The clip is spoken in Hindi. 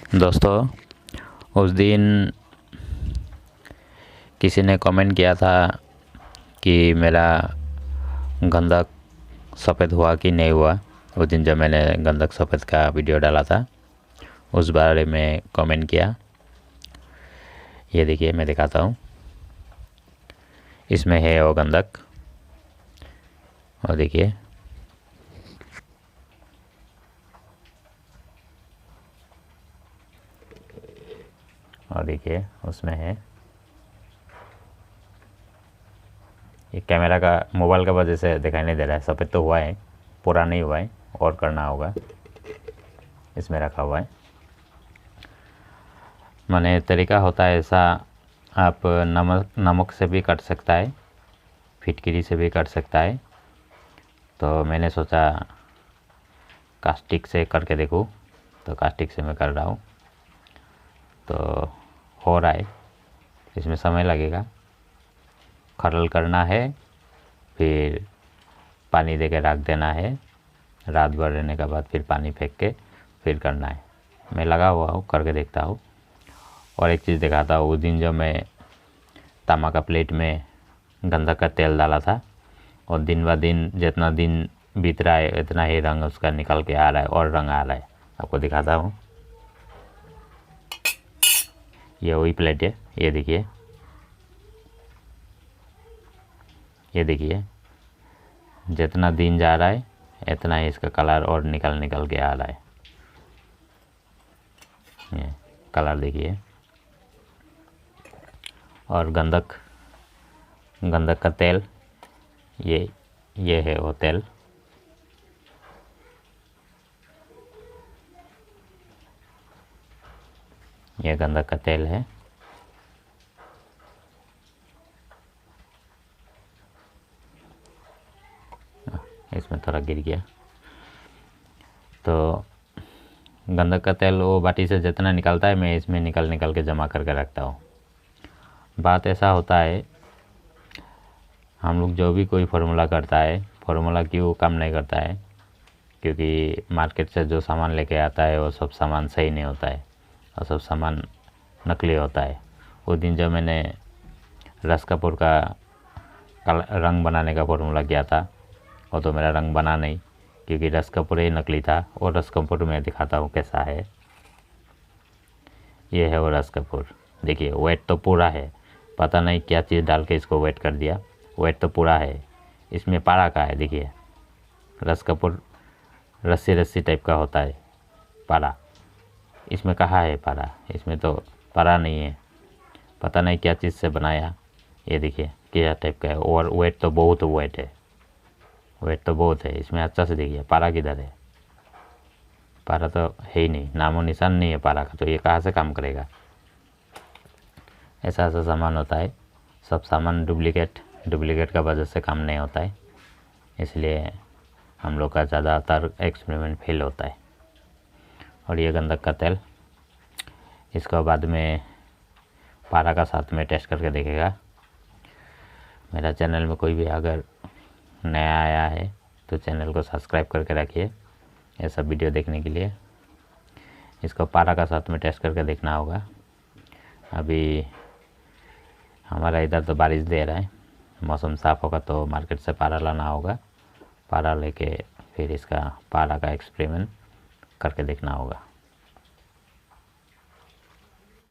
दोस्तों, उस दिन किसी ने कमेंट किया था कि मेरा गंधक सफ़ेद हुआ कि नहीं हुआ। उस दिन जब मैंने गंधक सफ़ेद का वीडियो डाला था उस बारे में कमेंट किया। ये देखिए, मैं दिखाता हूँ। इसमें है वो गंधक, और देखिए उसमें है। ये कैमरा का मोबाइल का वजह से दिखाई नहीं दे रहा है। सफ़ेद तो हुआ है, पूरा नहीं हुआ है, और करना होगा। इसमें रखा हुआ है। माने तरीका होता है ऐसा, आप नमक से भी कट सकता है, फिटकरी से भी कट सकता है। तो मैंने सोचा कास्टिक से करके देखूँ, तो कास्टिक से मैं कर रहा हूँ। तो हो रहा है। इसमें समय लगेगा, खरल करना है, फिर पानी दे के रख देना है। रात भर रहने के बाद फिर पानी फेंक के फिर करना है। मैं लगा हुआ हूँ, करके देखता हूँ। और एक चीज़ दिखाता हूँ। उस दिन जो मैं तांबा का प्लेट में गंधक का तेल डाला था, और दिन ब दिन जितना दिन बीत रहा है इतना ही रंग उसका निकल के आ रहा है, और रंग आ रहा है। आपको दिखाता हूँ। ये वही प्लेट है, ये देखिए, ये देखिए। जितना दिन जा रहा है इतना ही इसका कलर और निकल के आ रहा है। ये कलर देखिए। और गंधक का तेल, ये है वो तेल। ये गंधक का तेल है। इसमें थोड़ा गिर गया। तो गंधक का तेल वो बाटी से जितना निकलता है मैं इसमें निकल के जमा करके रखता हूँ। बात ऐसा होता है, हम लोग जो भी कोई फार्मूला करता है, फार्मूला क्यों काम नहीं करता है? क्योंकि मार्केट से जो सामान लेके आता है वो सब सामान सही नहीं होता है, और सब सामान नकली होता है। उस दिन जब मैंने रस कपूर का रंग बनाने का फार्मूला किया था, वो तो मेरा रंग बना नहीं, क्योंकि रस कपूर ही नकली था। और रस कपूर मैं दिखाता हूँ कैसा है। ये है वो रस कपूर। देखिए, वेट तो पूरा है, पता नहीं क्या चीज़ डाल के इसको वेट कर दिया। वेट तो पूरा है। इसमें पारा का है। देखिए, रस कपूर रस्सी टाइप का होता है पारा। इसमें कहाँ है पारा? इसमें तो पारा नहीं है। पता नहीं क्या चीज़ से बनाया। ये देखिए क्या टाइप का है। और वेट तो बहुत वेट है, वेट तो बहुत है इसमें। अच्छा से देखिए पारा किधर है? पारा तो है ही नहीं, नामो निशान नहीं है पारा का। तो ये कहाँ से काम करेगा? ऐसा सामान होता है। सब सामान डुप्लीकेट का वजह से काम नहीं होता है। इसलिए हम लोग का ज़्यादातर एक्सपेरिमेंट फेल होता है। और ये गंधक का तेल, इसको बाद में पारा का साथ में टेस्ट करके देखेगा। मेरा चैनल में कोई भी अगर नया आया है तो चैनल को सब्सक्राइब करके रखिए ये सब वीडियो देखने के लिए। इसको पारा का साथ में टेस्ट करके देखना होगा। अभी हमारा इधर तो बारिश दे रहा है, मौसम साफ़ होगा तो मार्केट से पारा लाना होगा। पारा लेके फिर इसका पारा का एक्सपेरिमेंट करके देखना होगा।